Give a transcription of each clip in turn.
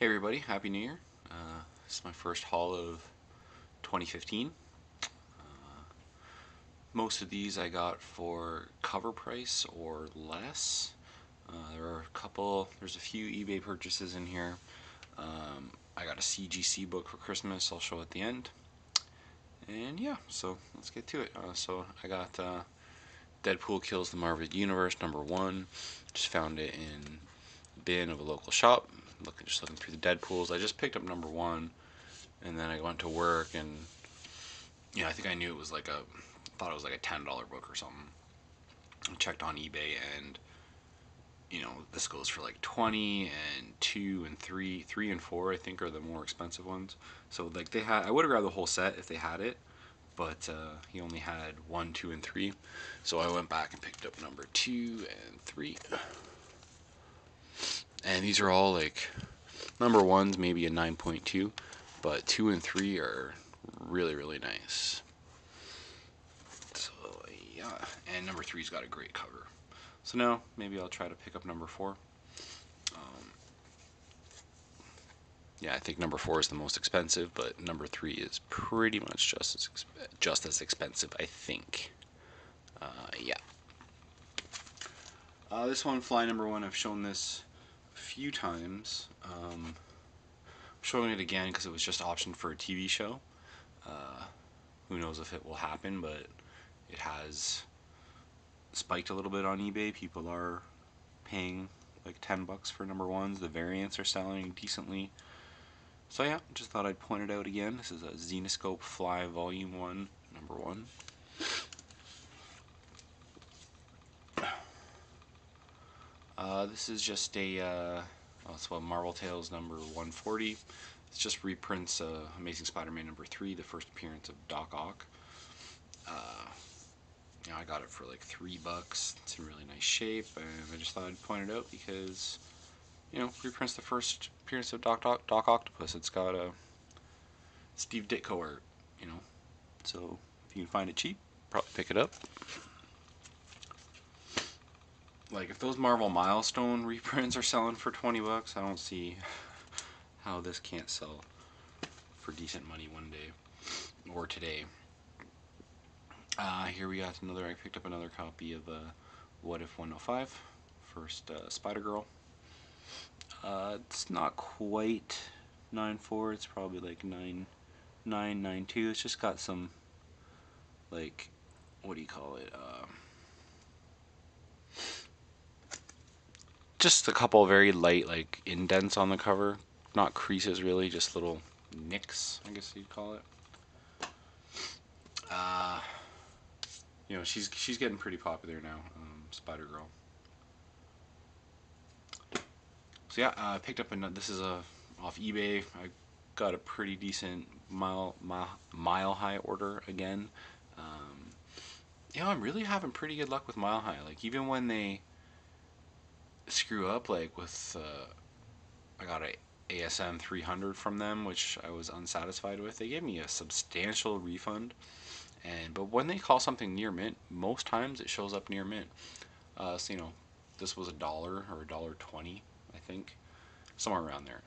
Hey everybody, Happy New Year. This is my first haul of 2015. Most of these I got for cover price or less. There's a few eBay purchases in here. I got a CGC book for Christmas, I'll show at the end. And yeah, so let's get to it. So I got Deadpool Kills the Marvel Universe #1. Just found it in the bin of a local shop. Just looking through the Deadpools. I just picked up #1, and then I went to work, and I think I knew it was thought it was like a $10 book or something. I checked on eBay, and this goes for like 20, and 2 and 3, 3 and 4 I think are the more expensive ones. So like I would have grabbed the whole set if they had it, but he only had 1, 2, and 3. So I went back and picked up #2 and 3. And these are all like #1's maybe a 9.2, but 2 and 3 are really, really nice. So yeah, and #3's got a great cover. So now maybe I'll try to pick up #4. Yeah, I think #4 is the most expensive, but #3 is pretty much just as expensive, I think. Yeah. This one, Fly #1, I've shown this a few times. I'm showing it again because it was just optioned for a TV show. Who knows if it will happen, but it has spiked a little bit on eBay. People are paying like $10 for #1s. The variants are selling decently. So yeah, just thought I'd point it out again. This is a Zenescope Fly Volume 1, #1. This is just it's what Marvel Tales #140. It's just reprints Amazing Spider-Man #3, the first appearance of Doc Ock. I got it for like $3. It's in really nice shape, and I just thought I'd point it out because reprints the first appearance of Doc Octopus. It's got a Steve Ditko art, so if you can find it cheap, probably pick it up. Like, if those Marvel Milestone reprints are selling for $20, I don't see how this can't sell for decent money one day or today. Here we got I picked up another copy of What If 105, first Spider-Girl. It's not quite 9.4, it's probably like 9.2. It's just got some, like, what do you call it? Just a couple very light, like, indents on the cover. Not creases, really, just little nicks, I guess you'd call it. She's getting pretty popular now, Spider-Girl. So yeah, I picked up another. This is off eBay. I got a pretty decent mile high order again. I'm really having pretty good luck with Mile High. Like, even when they screw up, like with I got a ASM 300 from them, which I was unsatisfied with. They gave me a substantial refund, but when they call something near mint, most times it shows up near mint. So this was $1 or $1.20, I think, somewhere around there.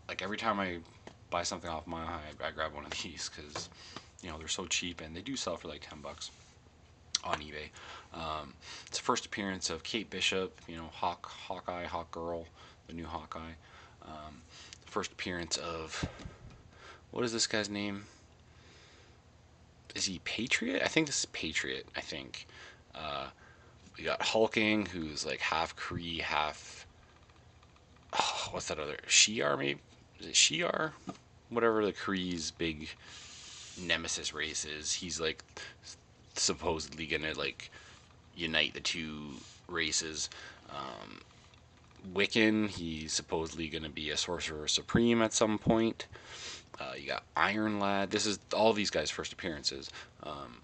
Like, every time I buy something off Mile High, I grab one of these because they're so cheap, and they do sell for like $10 on eBay. It's the first appearance of Kate Bishop, Hawkeye, Hawkgirl, the new Hawkeye. The first appearance of, what is this guy's name? Is he Patriot? I think this is Patriot, I think. We got Hulking, who's like half Kree, half, what's that other, Shi'ar maybe? Is it Shi'ar? Whatever the Kree's big nemesis race is. He's like supposedly gonna like unite the two races. Wiccan, he's supposedly gonna be a sorcerer supreme at some point. You got Iron Lad. This is all these guys' first appearances.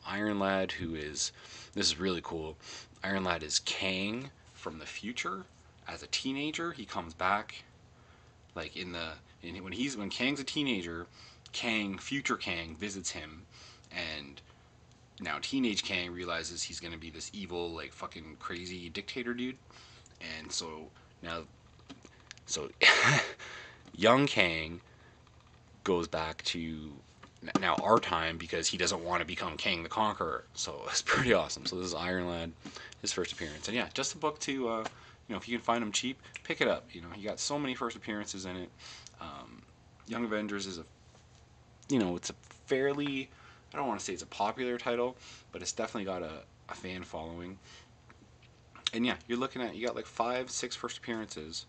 Iron Lad, this is really cool. Iron Lad is Kang from the future. As a teenager, he comes back. Like when Kang's a teenager, future Kang visits him, and now teenage Kang realizes he's gonna be this evil, like, fucking crazy dictator dude, and so Young Kang goes back to now our time because he doesn't want to become Kang the Conqueror. So it's pretty awesome. So this is Iron Lad, his first appearance, and yeah, just a book to if you can find them cheap, pick it up. He got so many first appearances in it. Young Avengers is it's a fairly, I don't want to say it's a popular title, but it's definitely got a fan following. And yeah, you're looking at, you got like 5, 6 first appearances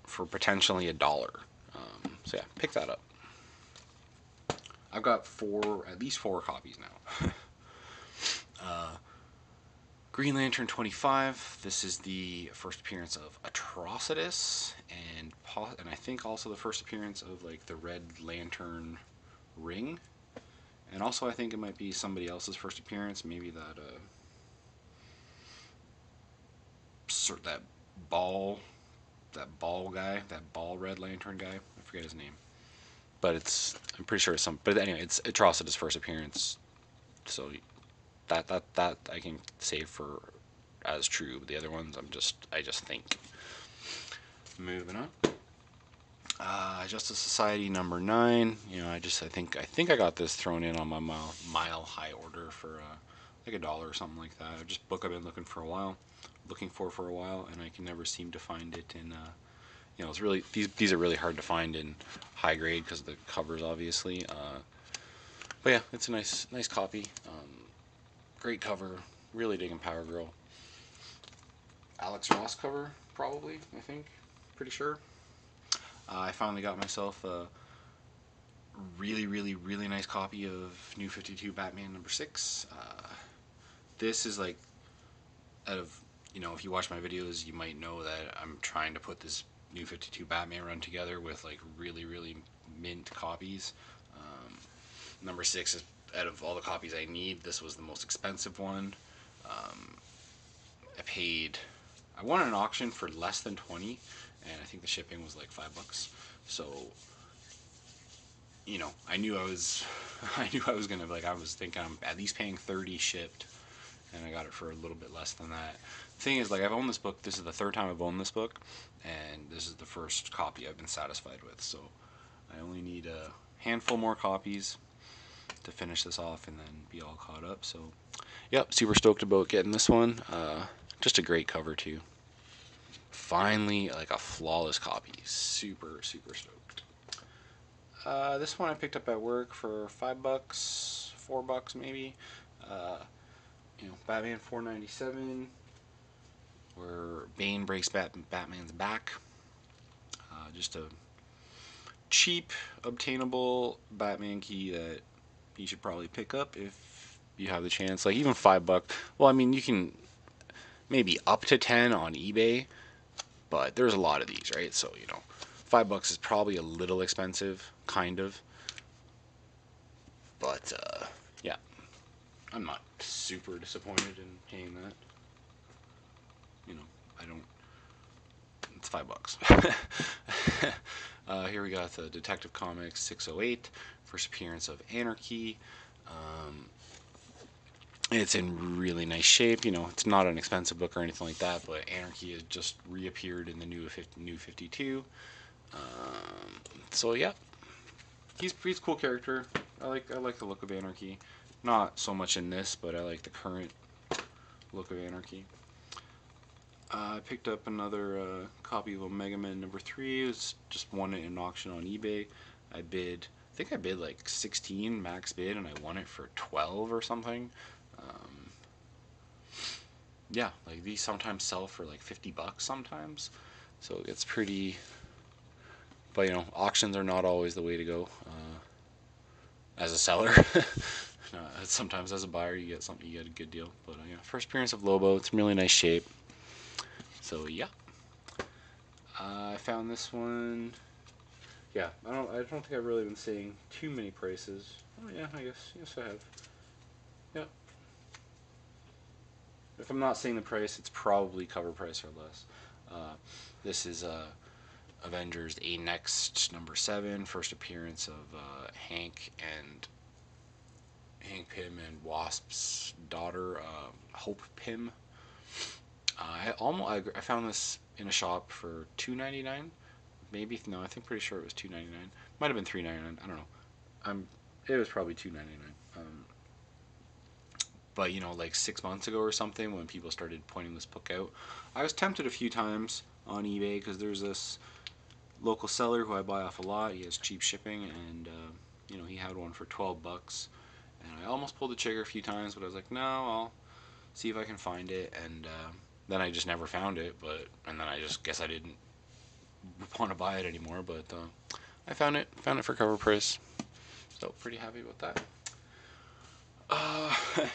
for potentially $1. So yeah, pick that up. I've got at least four copies now. Green Lantern 25. This is the first appearance of Atrocitus, and I think also the first appearance of like the Red Lantern ring, and also I think it might be somebody else's first appearance. Maybe that ball guy, that ball Red Lantern guy. I forget his name, but I'm pretty sure it's some. But anyway, it's Atrocitus' first appearance, so that I can say for as true. The other ones I just think. Moving on. Justice Society number 9. I think I got this thrown in on my mile high order for like $1 or something like that. Just book I've been looking for a while, and I can never seem to find it in. It's really these are really hard to find in high grade because of the covers, obviously. But yeah, it's a nice copy. Great cover. Really digging Power Girl. Alex Ross cover, probably. I think, pretty sure. I finally got myself a really, really, really nice copy of New 52 Batman number 6. This is like, out of, if you watch my videos, you might know that I'm trying to put this New 52 Batman run together with like really, really mint copies. Number 6 is, out of all the copies I need, this was the most expensive one. I won an auction for less than 20, and I think the shipping was like $5. So, I knew I was, I was thinking I'm at least paying 30 shipped, and I got it for a little bit less than that. The thing is, like, I've owned this book. This is the third time I've owned this book, and this is the first copy I've been satisfied with. So, I only need a handful more copies to finish this off and then be all caught up. So, yep, super stoked about getting this one. Just a great cover too. Finally, like a flawless copy. Super, super stoked. This one I picked up at work for $5, $4 maybe. Batman 497, where Bane breaks Batman's back. Just a cheap, obtainable Batman key that you should probably pick up if you have the chance. Like even $5. Well, I mean, you can maybe up to 10 on eBay, but there's a lot of these, right? So $5 is probably a little expensive, kind of. But yeah, I'm not super disappointed in paying that. I don't. It's $5. Here we got the Detective Comics 608, first appearance of Anarchy. It's in really nice shape. It's not an expensive book or anything like that, but Anarchy has just reappeared in the new 52. So yeah, he's a cool character. I like the look of Anarchy. Not so much in this, but I like the current look of Anarchy. I picked up another copy of Omega Man number 3. It was just won it in an auction on eBay. I think I bid like 16 max bid, and I won it for 12 or something. Yeah, like these sometimes sell for like $50 sometimes, so it's pretty. But auctions are not always the way to go. As a seller, sometimes as a buyer you get a good deal. But yeah, first appearance of Lobo. It's in really nice shape. So yeah, I found this one. Yeah, I don't think I've really been seeing too many prices. Oh yeah, I guess I have. Yeah. If I'm not seeing the price, it's probably cover price or less. This is Avengers A Next number 7, first appearance of Hank Pym and Wasp's daughter, Hope Pym. I found this in a shop for $2.99. maybe no, I think pretty sure it was $2.99. Might have been $3.99. I don't know. It was probably $2.99. But you know, like 6 months ago or something, when people started pointing this book out, I was tempted a few times on eBay because there's this local seller who I buy off a lot. He has cheap shipping, and you know, he had one for $12, and I almost pulled the trigger a few times, but I was like, no, I'll see if I can find it, and then I just never found it. And then I just guess I didn't want to buy it anymore. But I found it for cover price, so pretty happy about that.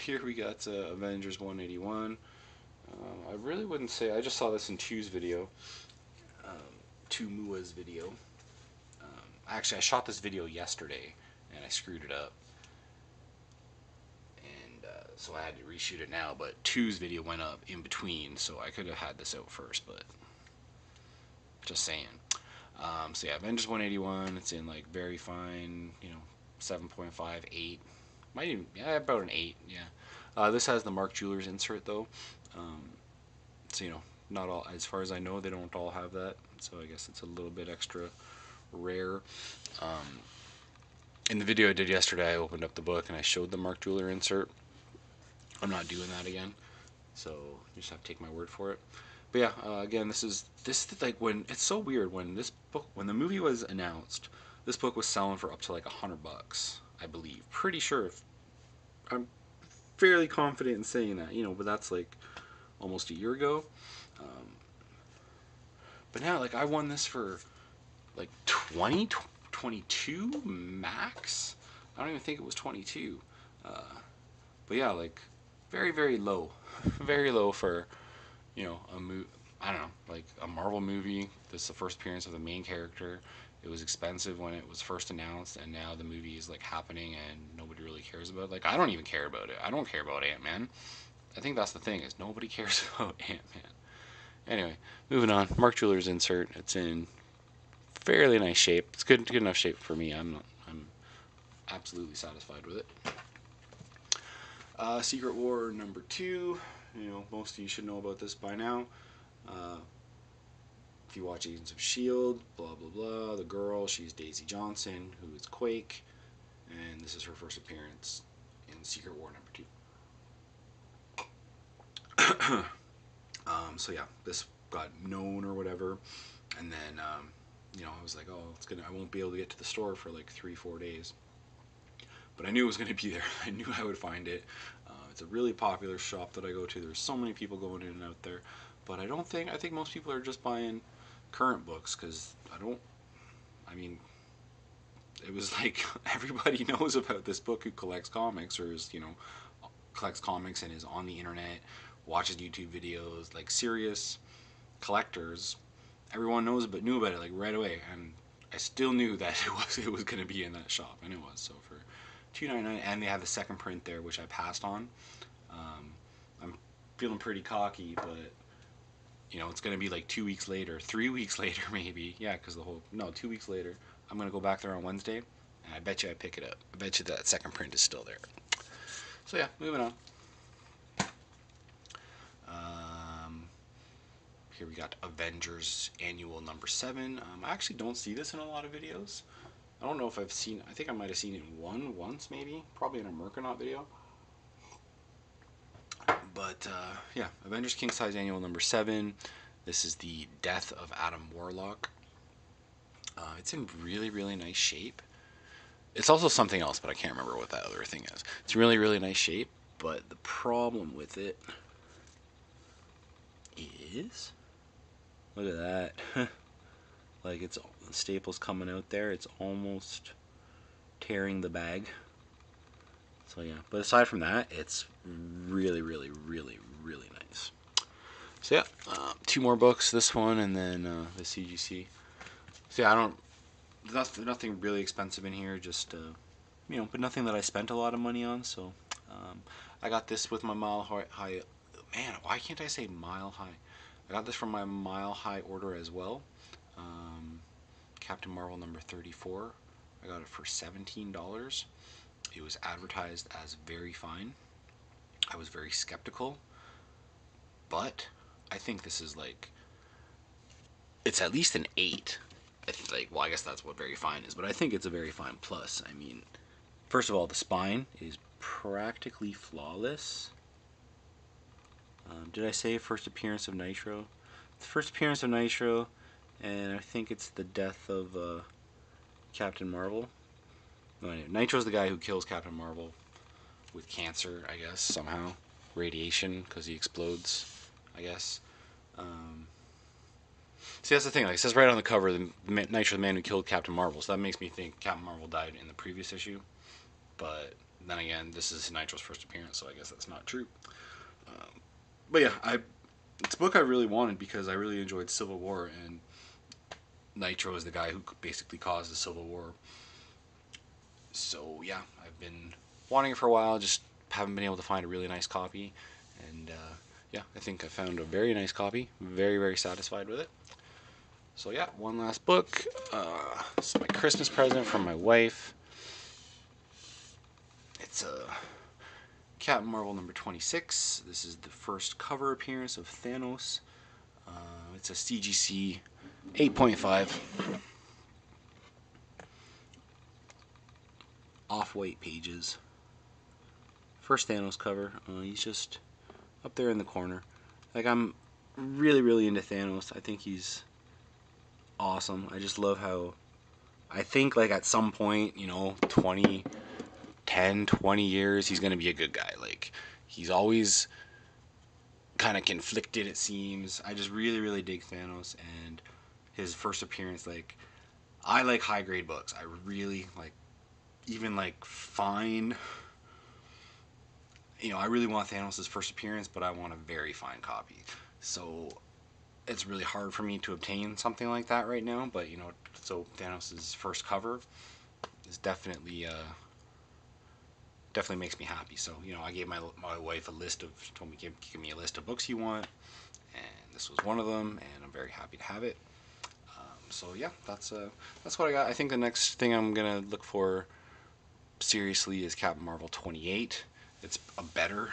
Here we got Avengers 181. I really wouldn't say, I just saw this in Tu's video, Mua's video. Actually, I shot this video yesterday and I screwed it up, and so I had to reshoot it now. But Tu's video went up in between, so I could have had this out first. But just saying. So yeah, Avengers 181. It's in like very fine, you know, 7.5, 8. Might even, yeah, about an 8. Yeah. This has the Mark Jewelers insert though. So you know, not all, as far as I know, they don't all have that. So I guess it's a little bit extra rare. In the video I did yesterday, I opened up the book and I showed the Mark Jeweler insert. I'm not doing that again, so you just have to take my word for it. But yeah, again, this is like, when it's so weird, when when the movie was announced, this book was selling for up to like $100, I believe. Pretty sure. I'm fairly confident in saying that, you know, but that's like almost a year ago. But now, like, I won this for like 20, 22 max. I don't even think it was 22. But yeah, like, very, very low. Very low for, you know, I don't know, like a Marvel movie. This is the first appearance of the main character. It was expensive when it was first announced, and now the movie is like happening and nobody really cares about it. Like, I don't even care about it. I don't care about Ant-Man. I think that's the thing, is nobody cares about Ant-Man. Anyway, moving on. Mark Jewelers insert. It's in fairly nice shape. It's good enough shape for me. I'm absolutely satisfied with it. Secret War #2. You know, most of you should know about this by now. If you watch Agents of S.H.I.E.L.D., blah blah blah. The girl, she's Daisy Johnson, who is Quake, and this is her first appearance in Secret War #2. So yeah, this got known or whatever, and then you know, I was like, oh, I won't be able to get to the store for like 3-4 days. But I knew it was going to be there. I knew I would find it. It's a really popular shop that I go to. There's so many people going in and out there. But I think most people are just buying current books, because I mean, it was like everybody knows about this book who collects comics, or is, you know, collects comics and is on the internet, watches YouTube videos, like serious collectors. Everyone knew about it like right away, and I still knew that it was going to be in that shop, and it was. So for $2.99, and they have the second print there, which I passed on. I'm feeling pretty cocky, but you know, it's going to be like 2 weeks later, 3 weeks later maybe. Yeah, because 2 weeks later, I'm going to go back there on Wednesday, and I bet you I pick it up. I bet you that second print is still there. So yeah, moving on. Here we got Avengers Annual #7. I actually don't see this in a lot of videos. I don't know if I think I might have seen it once maybe, probably in a Merconaut video. But yeah, Avengers King Size Annual #7. This is the Death of Adam Warlock. It's in really, really nice shape. It's also something else, but I can't remember what that other thing is. It's really, really nice shape, but the problem with it is, look at that. Like, it's the staples coming out there. It's almost tearing the bag. So yeah, but aside from that, it's really, really, really, really nice. So yeah, 2 more books. This one and then the CGC. So yeah, nothing really expensive in here. Just you know, but nothing that I spent a lot of money on. So I got this with my Mile High. Man, why can't I say Mile High? I got this from my Mile High order as well. Captain Marvel #34. I got it for $17. It was advertised as very fine. I was very skeptical, but I think this is like, it's at least an 8. like, well, I guess that's what very fine is, but I think it's a very fine plus. I mean, first of all, the spine is practically flawless. Did I say first appearance of Nitro? The first appearance of Nitro, and I think it's the death of Captain Marvel. No, anyway, Nitro's the guy who kills Captain Marvel with cancer, I guess, somehow. Radiation, because he explodes, I guess. See, that's the thing. Like, it says right on the cover, Nitro, the man who killed Captain Marvel. So that makes me think Captain Marvel died in the previous issue. But then again, this is Nitro's first appearance, so I guess that's not true. But yeah, it's a book I really wanted because I really enjoyed Civil War, and Nitro is the guy who basically caused the Civil War. So yeah, I've been wanting it for a while, just haven't been able to find a really nice copy. And yeah, I think I found a very nice copy. Very, very satisfied with it. So yeah, one last book. This is my Christmas present from my wife. It's Captain Marvel number 26. This is the first cover appearance of Thanos. It's a CGC 8.5. Off-white pages. First Thanos cover. He's just up there in the corner. Like, I'm really, really into Thanos. I think he's awesome. I just love how, I think, like, at some point, you know, 10, 20 years, he's going to be a good guy. Like, he's always kind of conflicted, it seems. I just really, really dig Thanos, and his first appearance, like, I like high-grade books. I really, like, even, like, fine, you know, I really want Thanos' first appearance, but I want a very fine copy. So it's really hard for me to obtain something like that right now, but, you know, so Thanos' first cover is definitely definitely makes me happy. So, you know, I gave my wife a list of, told me give me a list of books you want, and this was one of them, and I'm very happy to have it. So yeah, that's what I got. I think the next thing I'm gonna look for seriously is Captain Marvel 28. It's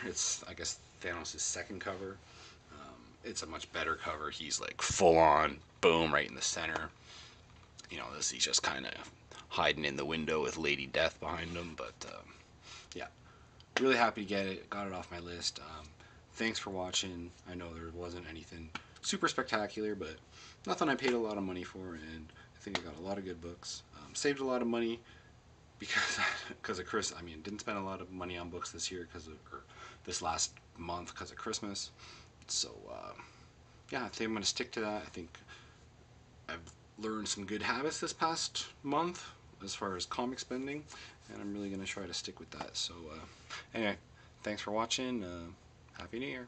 it's, I guess, Thanos' second cover. It's a much better cover. He's like full on, boom, right in the center. You know, he's just kind of hiding in the window with Lady Death behind him. But yeah, really happy to get it. Got it off my list. Thanks for watching. I know there wasn't anything super spectacular, but nothing I paid a lot of money for, and I think I got a lot of good books. Saved a lot of money because of Chris. I mean, didn't spend a lot of money on books this year or this last month because of Christmas. So yeah, I think I'm gonna stick to that. I think I've learned some good habits this past month as far as comic spending, and I'm really gonna try to stick with that. So anyway, thanks for watching. Happy New Year.